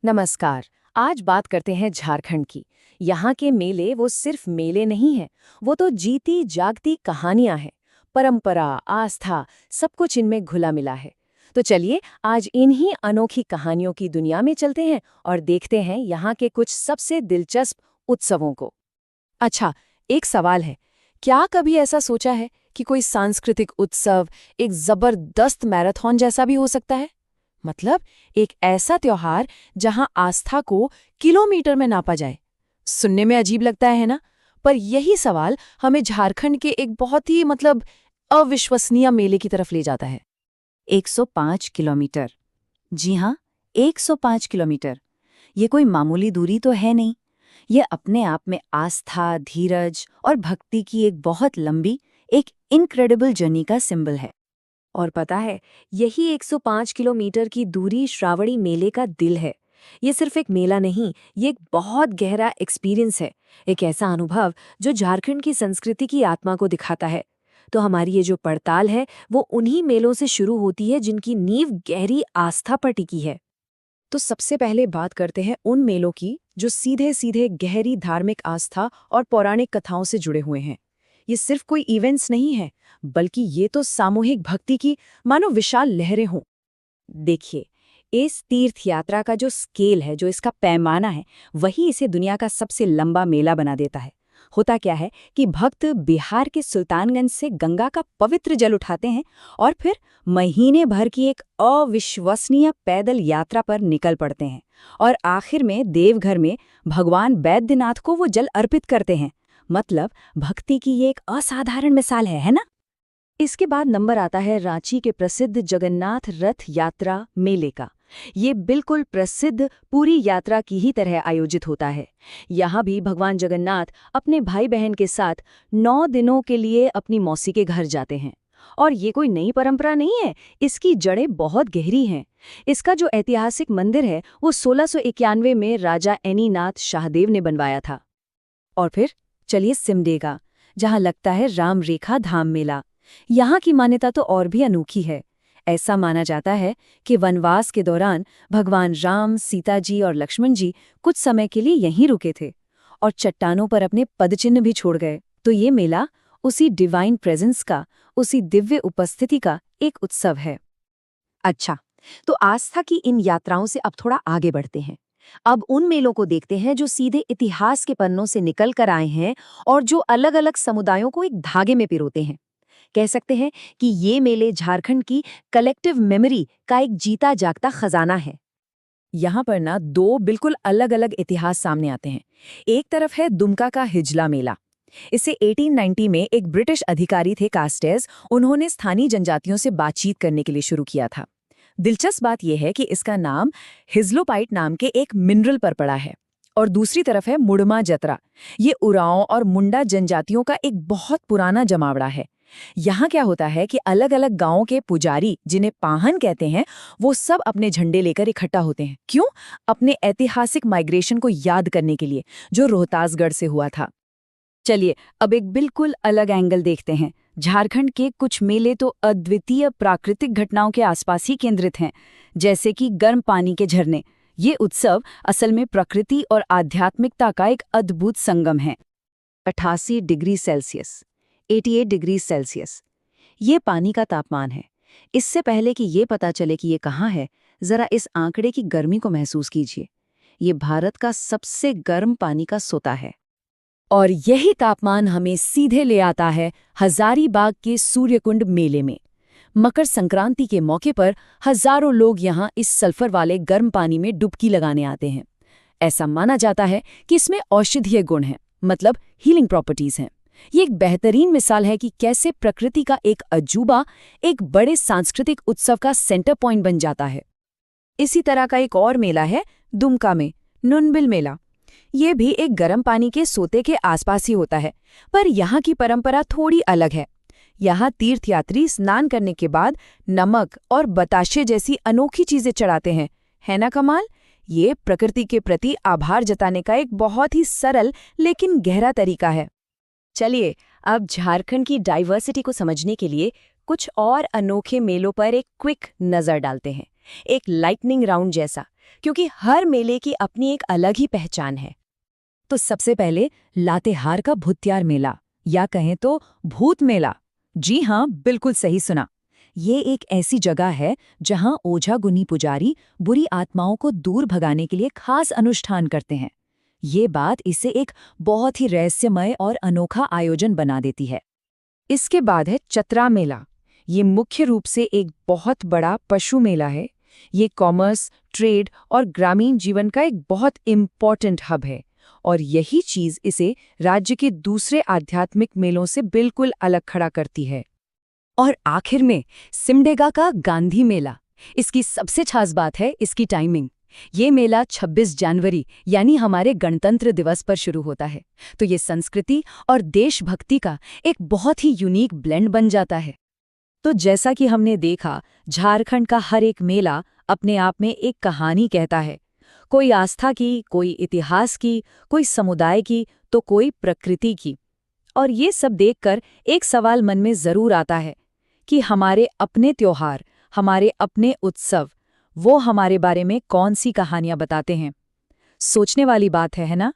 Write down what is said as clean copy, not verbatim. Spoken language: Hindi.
नमस्कार। आज बात करते हैं झारखंड की। यहाँ के मेले वो सिर्फ मेले नहीं हैं, वो तो जीती जागती कहानियां हैं। परंपरा, आस्था, सब कुछ इनमें घुला मिला है। तो चलिए आज इन्हीं अनोखी कहानियों की दुनिया में चलते हैं और देखते हैं यहाँ के कुछ सबसे दिलचस्प उत्सवों को। अच्छा, एक सवाल है, क्या कभी ऐसा सोचा है कि कोई सांस्कृतिक उत्सव एक जबरदस्त मैराथन जैसा भी हो सकता है? मतलब एक ऐसा त्योहार जहां आस्था को किलोमीटर में नापा जाए। सुनने में अजीब लगता है ना? पर यही सवाल हमें झारखंड के एक बहुत ही अविश्वसनीय मेले की तरफ ले जाता है। 105 किलोमीटर। जी हाँ, 105 किलोमीटर। ये कोई मामूली दूरी तो है नहीं। ये अपने आप में आस्था, धीरज और भक्ति की एक बहुत लंबी, एक इनक्रेडिबल जर्नी का सिंबल है। और पता है, यही 105 किलोमीटर की दूरी श्रावणी मेले का दिल है। ये सिर्फ एक मेला नहीं, ये एक बहुत गहरा एक्सपीरियंस है, एक ऐसा अनुभव जो झारखंड की संस्कृति की आत्मा को दिखाता है। तो हमारी ये जो पड़ताल है, वो उन्हीं मेलों से शुरू होती है जिनकी नींव गहरी आस्था पर टिकी है। तो सबसे पहले बात करते हैं उन मेलों की जो सीधे सीधे गहरी धार्मिक आस्था और पौराणिक कथाओं से जुड़े हुए हैं। ये सिर्फ कोई इवेंट्स नहीं है, बल्कि ये तो सामूहिक भक्ति की मानो विशाल लहरें हों। देखिए, इस तीर्थ यात्रा का जो स्केल है, जो इसका पैमाना है, वही इसे दुनिया का सबसे लंबा मेला बना देता है। होता क्या है कि भक्त बिहार के सुल्तानगंज से गंगा का पवित्र जल उठाते हैं और फिर महीने भर की एक अविश्वसनीय पैदल यात्रा पर निकल पड़ते हैं और आखिर में देवघर में भगवान बैद्यनाथ को वो जल अर्पित करते हैं। मतलब भक्ति की ये एक असाधारण मिसाल है ना? इसके बाद नंबर आता है रांची के प्रसिद्ध जगन्नाथ रथ यात्रा मेले का। ये बिल्कुल प्रसिद्ध पूरी यात्रा की ही तरह आयोजित होता है। यहाँ भी भगवान जगन्नाथ अपने भाई बहन के साथ 9 दिनों के लिए अपनी मौसी के घर जाते हैं। और ये कोई नई परंपरा नहीं है, इसकी जड़ें बहुत गहरी हैं। इसका जो ऐतिहासिक मंदिर है वो 1691 में राजा एनीनाथ शाहदेव ने बनवाया था। और फिर चलिए सिमडेगा, जहाँ लगता है राम रेखा धाम मेला। यहाँ की मान्यता तो और भी अनोखी है। ऐसा माना जाता है कि वनवास के दौरान भगवान राम, सीता जी और लक्ष्मण जी कुछ समय के लिए यहीं रुके थे और चट्टानों पर अपने पदचिन्ह भी छोड़ गए। तो ये मेला उसी डिवाइन प्रेजेंस का, उसी दिव्य उपस्थिति का एक उत्सव है। अच्छा, तो आस्था की इन यात्राओं से अब थोड़ा आगे बढ़ते हैं। अब उन मेलों को देखते हैं जो सीधे इतिहास के पन्नों से निकल कर आए हैं और जो अलग अलग समुदायों को एक धागे में पिरोते हैं। कह सकते हैं कि ये मेले झारखंड की कलेक्टिव मेमोरी का एक जीता जागता खजाना है। यहाँ पर ना दो बिल्कुल अलग अलग इतिहास सामने आते हैं। एक तरफ है दुमका का हिजला मेला। इसे 1890 में एक ब्रिटिश अधिकारी थे कास्टेज, उन्होंने स्थानीय जनजातियों से बातचीत करने के लिए शुरू किया था। दिलचस्प बात यह है कि इसका नाम हिजलोपाइट नाम के एक मिनरल पर पड़ा है। और दूसरी तरफ है मुड़मा जतरा। ये उरांव और मुंडा जनजातियों का एक बहुत पुराना जमावड़ा है। यहाँ क्या होता है कि अलग अलग गांवों के पुजारी, जिन्हें पाहन कहते हैं, वो सब अपने झंडे लेकर इकट्ठा होते हैं। क्यों? अपने ऐतिहासिक माइग्रेशन को याद करने के लिए, जो रोहतासगढ़ से हुआ था। चलिए अब एक बिल्कुल अलग एंगल देखते हैं। झारखंड के कुछ मेले तो अद्वितीय प्राकृतिक घटनाओं के आसपास ही केंद्रित हैं, जैसे कि गर्म पानी के झरने। ये उत्सव असल में प्रकृति और आध्यात्मिकता का एक अद्भुत संगम है। 88 डिग्री सेल्सियस, 88 डिग्री सेल्सियस, ये पानी का तापमान है। इससे पहले कि ये पता चले कि ये कहाँ है, जरा इस आंकड़े की गर्मी को महसूस कीजिए। ये भारत का सबसे गर्म पानी का सोता है। और यही तापमान हमें सीधे ले आता है हजारीबाग के सूर्यकुंड मेले में। मकर संक्रांति के मौके पर हजारों लोग यहाँ इस सल्फर वाले गर्म पानी में डुबकी लगाने आते हैं। ऐसा माना जाता है कि इसमें औषधीय गुण हैं, मतलब हीलिंग प्रॉपर्टीज हैं। ये एक बेहतरीन मिसाल है कि कैसे प्रकृति का एक अजूबा एक बड़े सांस्कृतिक उत्सव का सेंटर पॉइंट बन जाता है। इसी तरह का एक और मेला है दुमका में, नुनबिल मेला। ये भी एक गर्म पानी के सोते के आसपास ही होता है, पर यहाँ की परंपरा थोड़ी अलग है। यहाँ तीर्थयात्री स्नान करने के बाद नमक और बताशे जैसी अनोखी चीजें चढ़ाते हैं। है ना कमाल? ये प्रकृति के प्रति आभार जताने का एक बहुत ही सरल लेकिन गहरा तरीका है। चलिए अब झारखंड की डाइवर्सिटी को समझने के लिए कुछ और अनोखे मेलों पर एक क्विक नजर डालते हैं। एक लाइटनिंग राउंड जैसा, क्योंकि हर मेले की अपनी एक अलग ही पहचान है। तो सबसे पहले लातेहार का भूतियार मेला, या कहें तो भूत मेला। जी हाँ, बिल्कुल सही सुना। ये एक ऐसी जगह है जहां ओझा गुनी पुजारी बुरी आत्माओं को दूर भगाने के लिए खास अनुष्ठान करते हैं। ये बात इसे एक बहुत ही रहस्यमय और अनोखा आयोजन बना देती है। इसके बाद है चतरा मेला। ये मुख्य रूप से एक बहुत बड़ा पशु मेला है। ये कॉमर्स, ट्रेड और ग्रामीण जीवन का एक बहुत इम्पॉर्टेंट हब है, और यही चीज इसे राज्य के दूसरे आध्यात्मिक मेलों से बिल्कुल अलग खड़ा करती है। और आखिर में सिमडेगा का गांधी मेला। इसकी सबसे खास बात है इसकी टाइमिंग। ये मेला 26 जनवरी यानी हमारे गणतंत्र दिवस पर शुरू होता है, तो ये संस्कृति और देशभक्ति का एक बहुत ही यूनिक ब्लेंड बन जाता है। तो जैसा कि हमने देखा, झारखंड का हर एक मेला अपने आप में एक कहानी कहता है। कोई आस्था की, कोई इतिहास की, कोई समुदाय की, तो कोई प्रकृति की। और ये सब देखकर एक सवाल मन में जरूर आता है कि हमारे अपने त्योहार, हमारे अपने उत्सव, वो हमारे बारे में कौन सी कहानियां बताते हैं। सोचने वाली बात है ना?